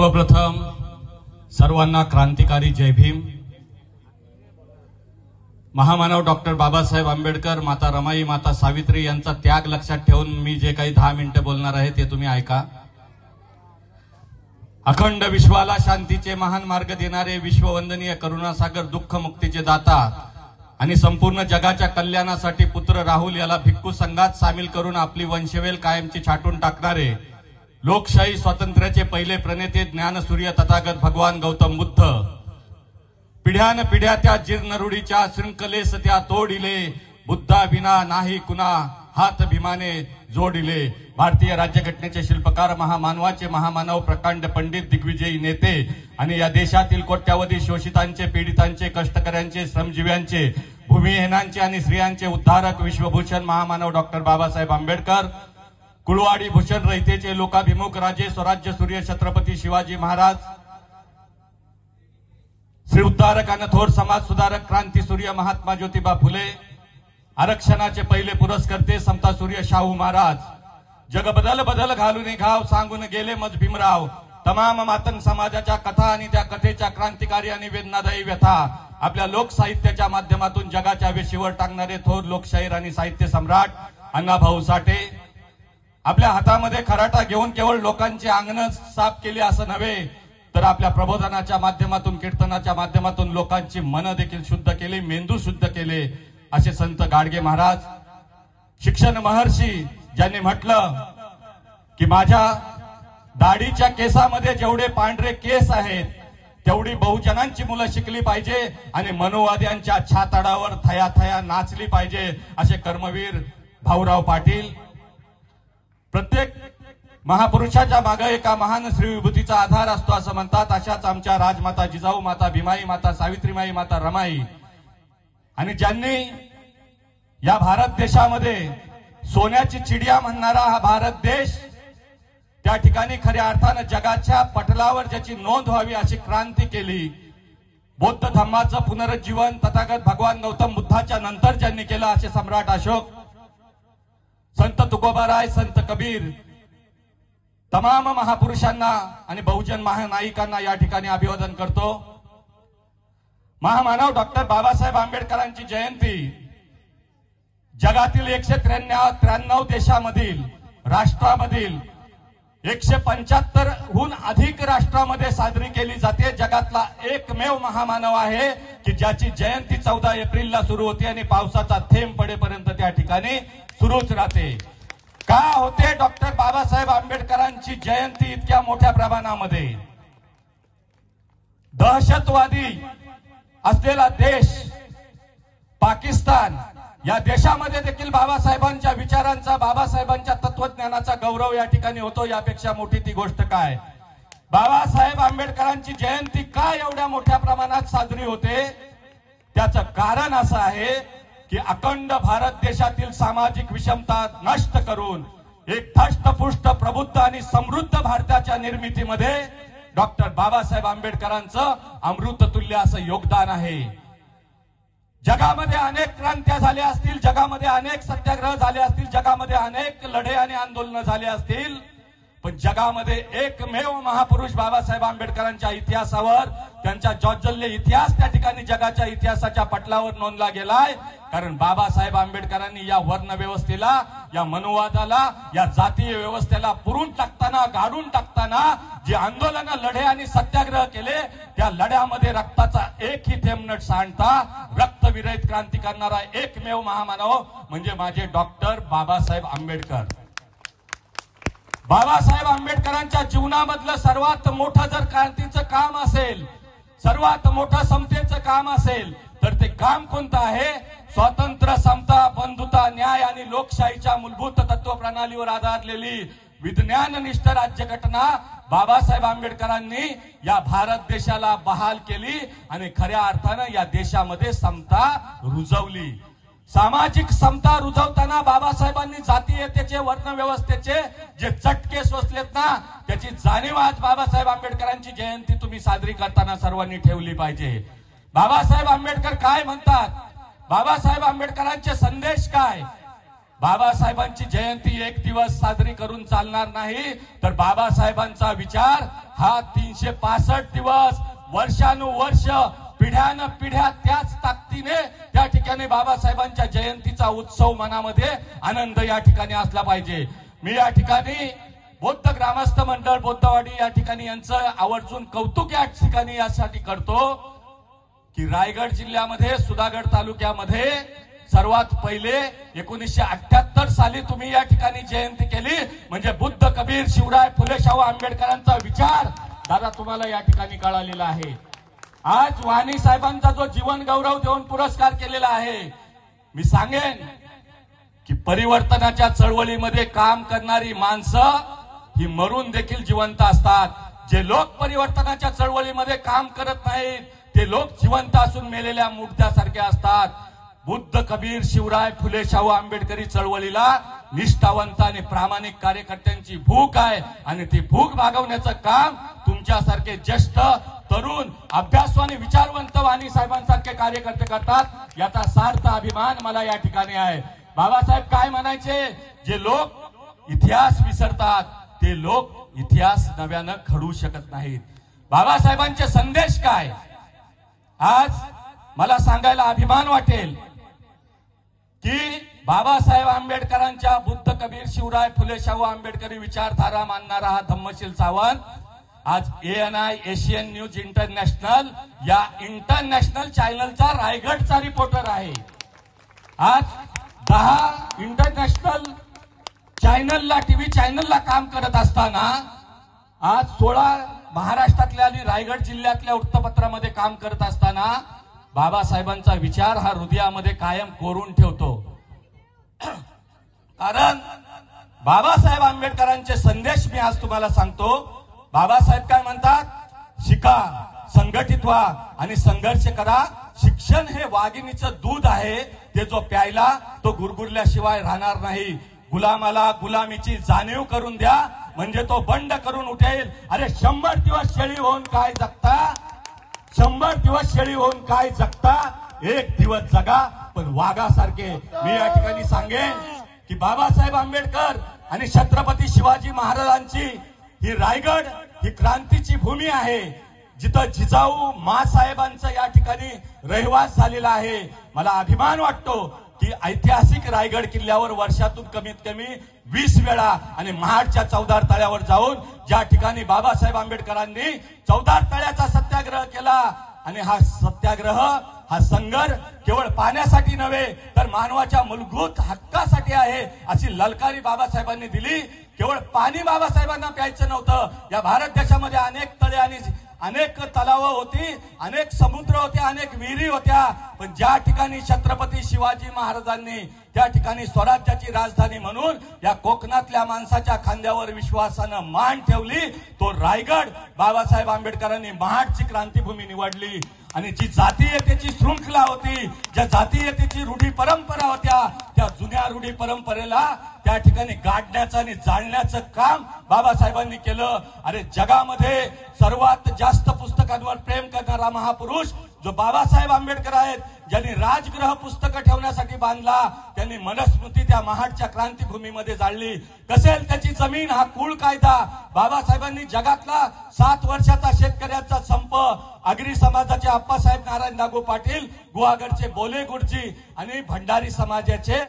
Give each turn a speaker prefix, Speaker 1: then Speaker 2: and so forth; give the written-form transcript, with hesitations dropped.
Speaker 1: सर्वप्रथम सर्वांना क्रांतिकारी जय भीम। महामानव डॉक्टर बाबासाहेब आंबेडकर, माता रमाई, माता सावित्री यांचा त्याग लक्षात ठेवून मी जे काही 10 मिनिटे बोलणार आहे ते तुम्ही ऐका। अखंड विश्वाला शांतीचे महान मार्ग देणारे, विश्ववंदनीय करुणासागर, दुःख मुक्तीचे दाता आणि संपूर्ण जगाच्या कल्याणासाठी पुत्र राहुल याला भिक्खू संघात सामील करून आपली वंशवेल कायमची छाटून टाकणारे, लोकशाही स्वातंत्र्याचे पहिले प्रणेते ज्ञानसूर्य तथागत भगवान गौतम बुद्ध, पिढ्यान पिढ्या त्या जीर्ण रूढीच्या शृंखलेस त्या तोडिले, बुद्धा विना नाही कुणा हात भीमाने जोडिले। भारतीय राज्यघटनेचे शिल्पकार, महामानवाचे महामानव, प्रकांड पंडित, दिग्विजयी नेते आणि या देशातील कोट्यावधी शोषितांचे, पीडितांचे, कष्टकऱ्यांचे, श्रमजीव्यांचे, भूमिहीनांचे आणि स्त्रियांचे उद्धारक, विश्वभूषण महामानव डॉक्टर बाबासाहेब आंबेडकर, कुळवाडी भूषण रहितेचे लोकाभिमुख राजे, स्वराज्य सूर्य छत्रपती शिवाजी महाराज, श्री उद्धारक आणि थोर समाज सुधारक, क्रांती सूर्य महात्मा ज्योतिबा फुले, आरक्षणाचे पहिले पुरस्कर्ते समता सूर्य शाहू महाराज, जग बदल बदल घालून घाव सांगून गेले मज भीमराव, तमाम मातंग समाजाच्या कथा आणि त्या कथेच्या क्रांतिकारी आणि वेदनादायी व्यथा आपल्या लोकसाहित्याच्या माध्यमातून जगाच्या वेशीवर टाकणारे थोर लोकशाहीर आणि साहित्य सम्राट अण्णाभाऊ साठे, आपल्या हातामध्ये खराटा घेऊन केवळ लोकांची अंगण साफ केली असं नव्हे, तर आपल्या प्रबोधनाच्या माध्यमातून, कीर्तनाच्या माध्यमातून लोकांची मन देखील शुद्ध केली, मेंदू शुद्ध केले असे संत गाडगे महाराज, शिक्षण महर्षी, ज्यांनी म्हटलं की माझ्या दाढीच्या केसामध्ये जेवढे पांढरे केस आहेत तेवढी बहुजनांची मुलं शिकली पाहिजे आणि मनोवाद्यांच्या छाताडावर थया थया नाचली पाहिजे, असे कर्मवीर भाऊराव पाटील। प्रत्येक महापुरुषाच्या मागे एका महान श्रीविभूतीचा आधार असतो असं म्हणतात। अशाच आमच्या राजमाता जिजाऊ, माता भीमाई, माता सावित्रीमाई, माता रमाई, आणि ज्यांनी या भारत देशामध्ये सोन्याची चिडिया म्हणणारा हा भारत देश त्या ठिकाणी खऱ्या अर्थानं जगाच्या पटलावर ज्याची नोंद व्हावी अशी क्रांती केली, बौद्ध धर्माचं पुनरुज्जीवन तथागत भगवान गौतम बुद्धाच्या नंतर ज्यांनी केलं असे सम्राट अशोक, संत तुकोबाराय, संत कबीर, तमाम महापुरुषांना आणि बहुजन महानायिकांना या ठिकाणी अभिवादन करतो। महामानव डॉक्टर बाबासाहेब आंबेडकरांची जयंती जगातील 193 देशामधील, राष्ट्रामधील 175 हून अधिक राष्ट्रांमध्ये साजरी केली जाते। जगातला एकमेव महामानव आहे की ज्याची जयंती 14 एप्रिलला सुरू होते आणि पावसाचा थेंब पडेपर्यंत त्या ठिकाणी सुरूच राहते। का होते डॉक्टर बाबासाहेब आंबेडकरांची जयंती इतक्या मोठ्या प्रमाणामध्ये? दहशतवादी असलेला देश पाकिस्तान, या देशामध्ये देखील बाबासाहेबांच्या विचारांचा, बाबासाहेबांच्या तत्वज्ञानाचा गौरव या ठिकाणी होतो। यापेक्षा मोठी ती गोष्ट काय? बाबासाहेब आंबेडकरांची जयंती का एवढ्या मोठ्या प्रमाणात साजरी होते? त्याचं कारण असं आहे की अखंड भारत देशातील सामाजिक विषमता नष्ट करून एक धष्टपुष्ट, प्रबुद्ध आणि समृद्ध भारताच्या निर्मितीमध्ये डॉक्टर बाबासाहेब आंबेडकरांचं अमृततुल्य असं योगदान आहे। जगामध्ये अनेक क्रांत्या झाल्या असतील, जगामध्ये अनेक सत्याग्रह झाले असतील, जगामध्ये अनेक लढे आणि आंदोलन झाले असतील, पण जगामध्ये एकमेव महापुरुष बाबासाहेब आंबेडकरांच्या इतिहासावर, त्यांचा ज्वलंत इतिहास त्या ठिकाणी जगाच्या इतिहासाच्या पटलावर नोंदला गेलाय। कारण बाबासाहेब आंबेडकरांनी या वर्ण व्यवस्थेला, या मनोवादाला, या जातीय व्यवस्थेला पुरून टाकताना, गाडून टाकताना जे आंदोलन, लढे आणि सत्याग्रह केले, त्या लढ्यामध्ये रक्ताचा एकही थेंब न सांडता रक्तविरहित क्रांती करणारा एकमेव महामानव म्हणजे माझे डॉक्टर बाबासाहेब आंबेडकर। बाबासाहेब आंबेडकरांच्या जीवनामधलं सर्वात मोठं जर क्रांतीचं काम असेल, सर्वात मोठं समतेचं काम असेल, तर ते काम कोणतं आहे? स्वातंत्र्य, समता, बंधुता, न्याय आणि लोकशाहीच्या मूलभूत तत्व प्रणालीवर आधारलेली विज्ञाननिष्ठ राज्यघटना बाबासाहेब आंबेडकरांनी या भारत देशाला बहाल केली आणि खऱ्या अर्थानं या देशामध्ये समता रुजवली। सामाजिक समता रुजवताना बाबासाहेबांनी जातीयतेचे, वर्ण व्यवस्थेचे जे चटके सोसलेत ना, त्याची जाणीव आज बाबासाहेब आंबेडकरांची जयंती तुम्ही साजरी करताना सर्वांनी ठेवली पाहिजे। बाबासाहेब आंबेडकर काय म्हणतात? बाबासाहेब आंबेडकरांचे संदेश काय? बाबासाहेबांची जयंती एक दिवस साजरी करून चालणार नाही, तर बाबासाहेबांचा विचार हा 365 दिवस वर्षानुवर्ष पिढ्यानं पिढ्या त्याच ताकदीने त्या ठिकाणी बाबासाहेबांच्या जयंतीचा उत्सव मनामध्ये आनंद या ठिकाणी असला पाहिजे। मी या ठिकाणी बौद्ध ग्रामस्थ मंडळ बौद्धवाडी या ठिकाणी यांचं आवर्जून कौतुक या ठिकाणी यासाठी करतो की रायगड जिल्ह्यामध्ये सुधागड तालुक्यामध्ये सर्वात पहिले 1978 साली तुम्ही या ठिकाणी जयंती केली, म्हणजे बुद्ध कबीर शिवराय फुले शाहू आंबेडकरांचा विचार दादा तुम्हाला या ठिकाणी कळालेला आहे। आज वाणी साहेबांचा जो जीवन गौरव देऊन पुरस्कार केलेला आहे, मी सांगेन की परिवर्तनाच्या चळवळीमध्ये काम करणारी माणसं ही मरून देखील जिवंत असतात। जे लोक परिवर्तनाच्या चळवळीमध्ये काम करत नाहीत ते लोक जिवंत असून मेलेल्या मुर्द्यासारखे असतात। बुद्ध कबीर शिवराय फुले शाहू आंबेडकरी चळवळीला निष्ठावंत आणि प्रामाणिक कार्यकर्त्यांची भूक आहे आणि ती भूक भागवण्याचं काम तुमच्यासारखे ज्येष्ठ तरुण अभ्यासू आणि विचारवंत वाणी साहेबांसारखे कार्यकर्ते करतात। याचा सार्थ अभिमान मला या ठिकाणी आहे। बाबासाहेब काय म्हणायचे, जे लोक इतिहास विसरतात ते लोक इतिहास नव्यानं घडवू शकत नाहीत। बाबासाहेबांचे संदेश काय, आज मला सांगायला अभिमान वाटेल की बाबासाहेब आंबेडकरांच्या बुद्ध कबीर शिवराय फुले शाहू आंबेडकरी विचारधारा मानणारा हा धम्मशील सावंत आज ANI एशियन न्यूज इंटरनॅशनल या इंटरनॅशनल चॅनलचा रायगडचा रिपोर्टर आहे। आज 10 इंटरनॅशनल चॅनलला टीव्ही चॅनलला काम करत असताना आज 16 महाराष्ट्रातल्या आणि रायगड जिल्ह्यातल्या वृत्तपत्रामध्ये काम करत असताना बाबासाहेबांचा विचार हा हृदयामध्ये कायम कोरून ठेवतो। कारण बाबासाहेब आंबेडकरांचे संदेश मी आज तुम्हाला सांगतो। बाबासाहेब काय म्हणतात, शिका, संघटित व्हा आणि संघर्ष करा। शिक्षण हे वाघिणीचं दूध आहे, ते जो प्यायला तो गुरगुरल्याशिवाय राहणार नाही। गुलामाला गुलामीची जाणीव करून द्या, म्हणजे तो बंड करून उठेल। अरे 100 दिवस शेळी होऊन काय जगता, 100 दिवस शेळी होऊन काय जगता, एक दिवस जगा पण वाघासारखे। मी या ठिकाणी सांगेन की बाबासाहेब आंबेडकर आणि छत्रपती शिवाजी महाराजांची ही रायगड ही क्रांतीची भूमी आहे, जिथं जिजाऊ मासाहेबांचा या ठिकाणी रहिवास झालेला आहे। मला अभिमान वाटतो की ऐतिहासिक रायगड किल्ल्यावर वर्षातून कमीत कमी 20 वेळा आणि महाडच्या 14 तळ्यावर जाऊन ज्या ठिकाणी बाबासाहेब आंबेडकरांनी 14 तळ्याचा सत्याग्रह केला आणि हा सत्याग्रह हा संघर्ष केवळ पाण्यासाठी नव्हे तर मानवाच्या मूलभूत हक्कासाठी आहे अशी ललकारी बाबासाहेबांनी दिली। केवळ पाणी बाबासाहेबांना प्यायचं नव्हतं, या भारत देशामध्ये अनेक तळे आणि अनेक तलाव होती, अनेक समुद्र होते, अनेक विहिरी होत्या, पण ज्या ठिकाणी छत्रपती शिवाजी महाराजांनी त्या ठिकाणी स्वराज्याची राजधानी म्हणून या कोकणातल्या माणसाच्या खांद्यावर विश्वासानं मान ठेवली, तो रायगड बाबासाहेब आंबेडकरांनी महाडची क्रांतीभूमी निवडली। आणि जी जातीयतेची शृंखला होती, ज्या जातीयतेची रूढी परंपरा होत्या, त्या जुन्या रूढी परंपरेला त्या ठिकाणी गाडण्याचं आणि जाळण्याचं काम बाबासाहेबांनी केलं। अरे जगामध्ये सर्वात जास्त पुस्तकांवर प्रेम करणारा महापुरुष जो बाबासाहेब आंबेडकर आहेत, ज्यांनी राजगृह पुस्तकं ठेवण्यासाठी बांधला, त्यांनी मनुस्मृती त्या महाडच्या क्रांतीभूमीमध्ये जाळली। कसेल त्याची जमीन हा कुळ कायदा बाबासाहेबांनी जगातला 7 वर्षाचा शेतकऱ्यांचा संप, आगरी समाजाचे आप्पासाहेब नारायण नागू पाटील, गुहागरचे बोले गुरुजी आणि भंडारी समाजाचे